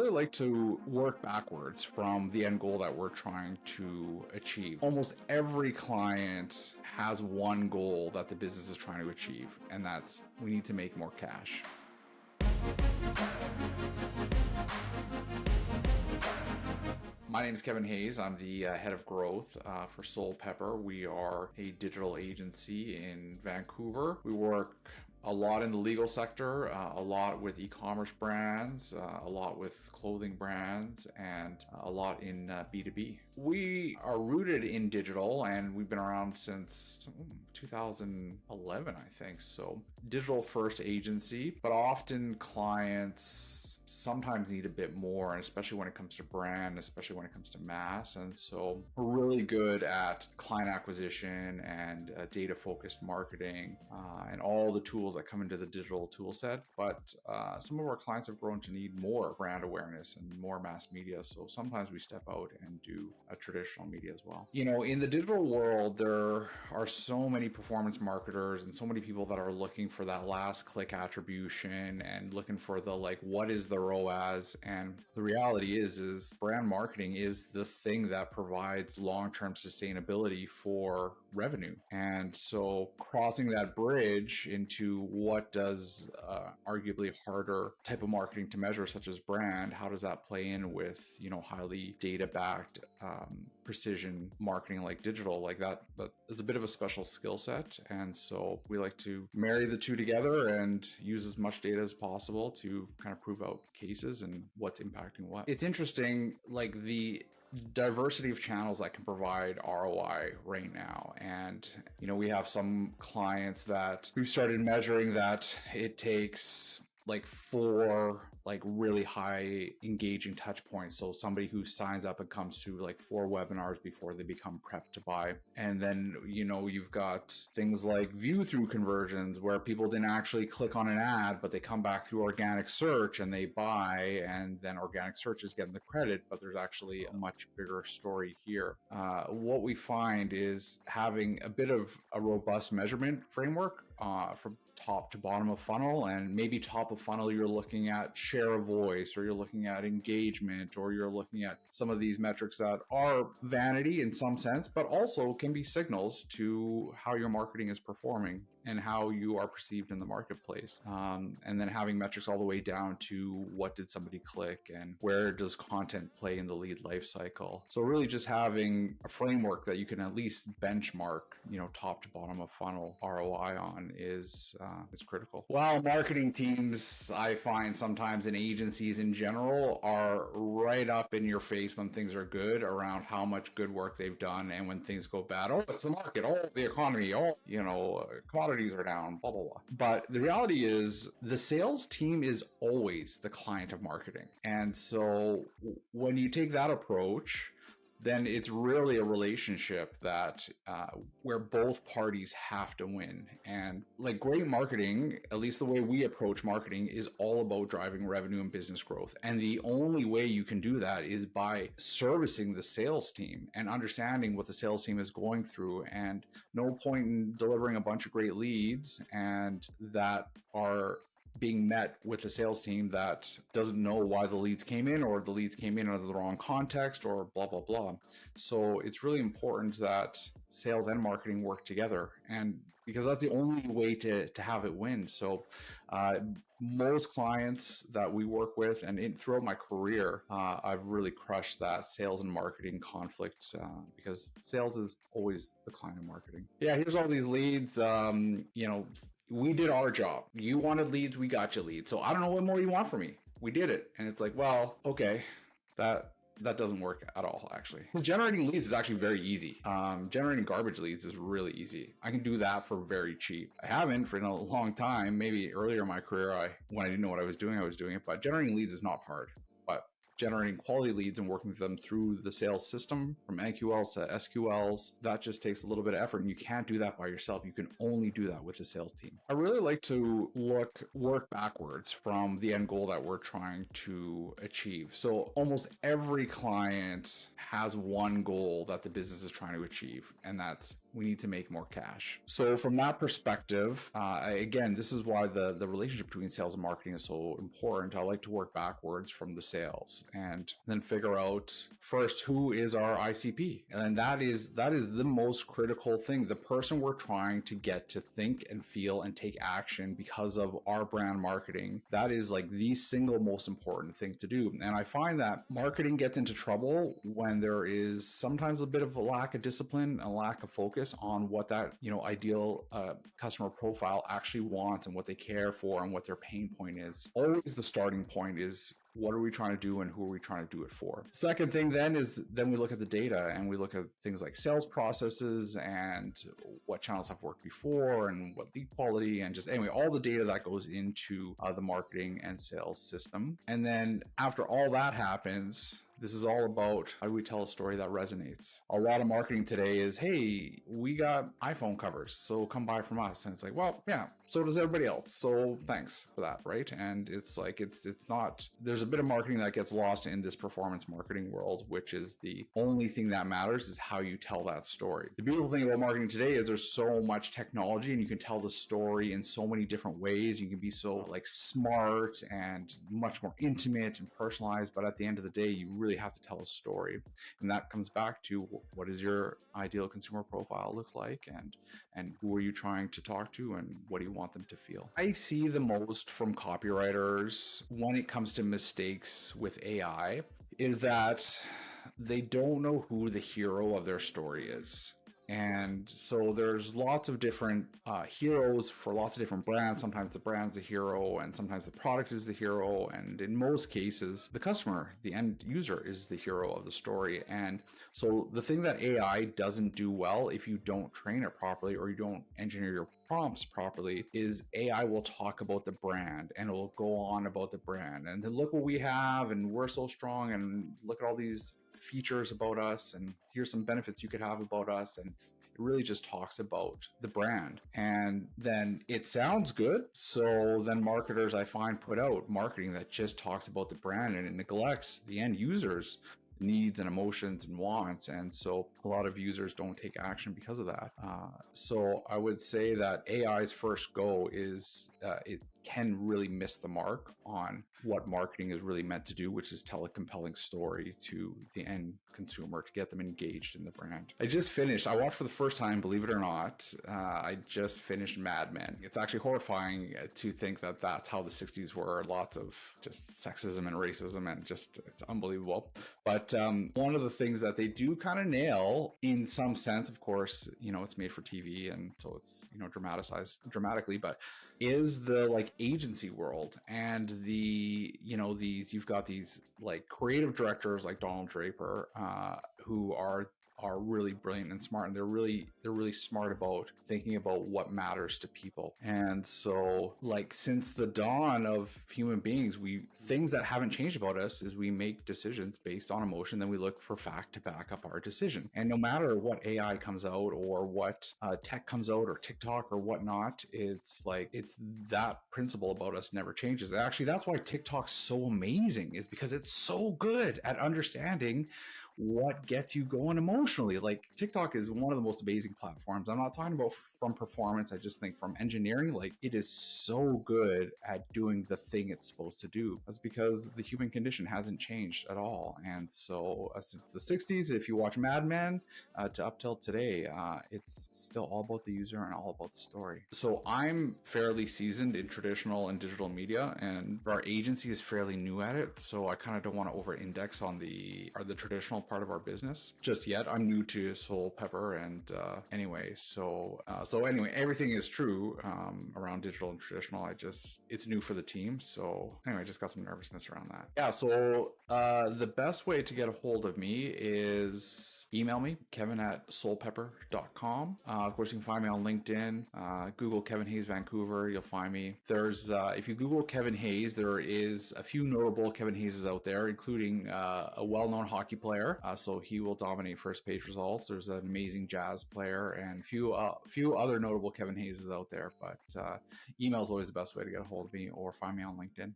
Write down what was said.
really like to work backwards from the end goal that we're trying to achieve. Almost every client has one goal that the business is trying to achieve, and that's we need to make more cash. My name is Kevin Hayes. I'm the head of growth for Soulpepper. We are a digital agency in Vancouver. We work a lot in the legal sector, a lot with e-commerce brands, a lot with clothing brands, and a lot in B2B. We are rooted in digital, and we've been around since 2011, I think. So digital first agency, but often clients sometimes need a bit more, and especially when it comes to brand, especially when it comes to mass. And so we're really good at client acquisition and data-focused marketing and all the tools that come into the digital tool set. But some of our clients have grown to need more brand awareness and more mass media. So sometimes we step out and do a traditional media as well. You know, in the digital world, there are so many performance marketers and so many people that are looking for that last click attribution and looking for the what is the ROAS. And the reality is brand marketing is the thing that provides long-term sustainability for revenue. And so crossing that bridge into what does arguably harder type of marketing to measure, such as brand, how does that play in with, highly data-backed precision marketing like digital, like that is a bit of a special skill set. And so we like to marry the two together and use as much data as possible to kind of prove out cases and what's impacting what. It's interesting, like the diversity of channels that can provide ROI right now. And, we have some clients that we've started measuring that it takes 4 really high engaging touch points. So somebody who signs up and comes to 4 webinars before they become prepped to buy. And then, you've got things like view through conversions where people didn't actually click on an ad, but they come back through organic search and they buy, and then organic search is getting the credit, but there's actually a much bigger story here. What we find is having a bit of a robust measurement framework from top to bottom of funnel, and maybe top of funnel you're looking at share of voice, or you're looking at engagement, or you're looking at some of these metrics that are vanity in some sense, but also can be signals to how your marketing is performing and how you are perceived in the marketplace. And then having metrics all the way down to what did somebody click and where does content play in the lead life cycle. So really just having a framework that you can at least benchmark, top to bottom of funnel ROI on is critical. While marketing teams, I find sometimes in agencies in general, are right up in your face when things are good around how much good work they've done, and when things go bad, it's the market, the economy, commodities are down, blah, blah, blah. But the reality is the sales team is always the client of marketing. And so when you take that approach, then it's really a relationship that where both parties have to win. And great marketing, at least the way we approach marketing, is all about driving revenue and business growth. And the only way you can do that is by servicing the sales team and understanding what the sales team is going through. And no point in delivering a bunch of great leads and that are being met with a sales team that doesn't know why the leads came in, or the leads came in under the wrong context, or blah, blah, blah. So it's really important that sales and marketing work together, and because that's the only way to have it win. So most clients that we work with, and throughout my career, I've really crushed that sales and marketing conflict because sales is always the client of marketing. Yeah, here's all these leads. We did our job. You wanted leads, we got you leads. So I don't know what more you want from me. We did it. And it's well, okay, that doesn't work at all, actually. Generating leads is actually very easy. Generating garbage leads is really easy. I can do that for very cheap. I haven't for a long time. Maybe earlier in my career, when I didn't know what I was doing it. But generating leads is not hard. But generating quality leads and working with them through the sales system from NQLs to SQLs, that just takes a little bit of effort, and you can't do that by yourself. You can only do that with the sales team. I really like to work backwards from the end goal that we're trying to achieve. So almost every client has one goal that the business is trying to achieve, and that's we need to make more cash. So from that perspective, again, this is why the relationship between sales and marketing is so important. I like to work backwards from the sales and then figure out first who is our ICP. And that is the most critical thing. The person we're trying to get to think and feel and take action because of our brand marketing. That is like the single most important thing to do. And I find that marketing gets into trouble when there is sometimes a bit of a lack of discipline, a lack of focus on what that, ideal customer profile actually wants and what they care for and what their pain point is. Always the starting point is, what are we trying to do and who are we trying to do it for? Second thing then we look at the data and we look at things like sales processes and what channels have worked before and what lead quality and just anyway, all the data that goes into the marketing and sales system. And then after all that happens, this is all about how do we tell a story that resonates. A lot of marketing today is, hey, we got iPhone covers, so come buy from us. And it's like, well, yeah, so does everybody else. So thanks for that, right? And it's like, it's not, there's a bit of marketing that gets lost in this performance marketing world, which is the only thing that matters is how you tell that story. The beautiful thing about marketing today is there's so much technology and you can tell the story in so many different ways. You can be so like smart and much more intimate and personalized, but at the end of the day, you really have to tell a story. And that comes back to what does your ideal consumer profile look like and who are you trying to talk to and what do you want them to feel? I see the most from copywriters when it comes to mistakes with AI is that they don't know who the hero of their story is. And so there's lots of different heroes for lots of different brands. Sometimes the brand's the hero and sometimes the product is the hero. And in most cases, the customer, the end user is the hero of the story. And so the thing that AI doesn't do well if you don't train it properly or you don't engineer your prompts properly is AI will talk about the brand and it will go on about the brand. And then look what we have and we're so strong and look at all these features about us and here's some benefits you could have about us, and it really just talks about the brand. And then it sounds good, so then marketers I find put out marketing that just talks about the brand and it neglects the end users needs and emotions and wants, and so a lot of users don't take action because of that. So I would say that AI's first go is it can really miss the mark on what marketing is really meant to do, which is tell a compelling story to the end consumer to get them engaged in the brand. I watched for the first time, believe it or not, I just finished Mad Men. It's actually horrifying to think that that's how the 60s were. Lots of just sexism and racism and just, it's unbelievable. But one of the things that they do kind of nail in some sense, of course, it's made for TV and so it's, dramatized dramatically, but is the like agency world and you've got these like creative directors like Donald Draper who are really brilliant and smart, and they're really smart about thinking about what matters to people. And so like since the dawn of human beings, things that haven't changed about us is we make decisions based on emotion, then we look for fact to back up our decision. And no matter what AI comes out or what tech comes out or TikTok or whatnot, it's that principle about us never changes. And actually that's why TikTok's so amazing, is because it's so good at understanding what gets you going emotionally. Like TikTok is one of the most amazing platforms. I'm not talking about from performance. I just think from engineering, like it is so good at doing the thing it's supposed to do. That's because the human condition hasn't changed at all. And so since the 60s, if you watch Mad Men to up till today, it's still all about the user and all about the story. So I'm fairly seasoned in traditional and digital media, and our agency is fairly new at it. So I kind of don't want to over index on the traditional part of our business just yet. I'm new to Soulpepper, and anyway, everything is true around digital and traditional. It's new for the team. So anyway, I just got some nervousness around that. Yeah. So the best way to get a hold of me is email me, kevin@soulpepper.com. Of course, you can find me on LinkedIn. Google Kevin Hayes Vancouver. You'll find me. There's if you Google Kevin Hayes, there is a few notable Kevin Hayeses out there, including a well-known hockey player. So he will dominate first page results. There's an amazing jazz player and few other notable Kevin Hayeses out there. But email is always the best way to get a hold of me or find me on LinkedIn.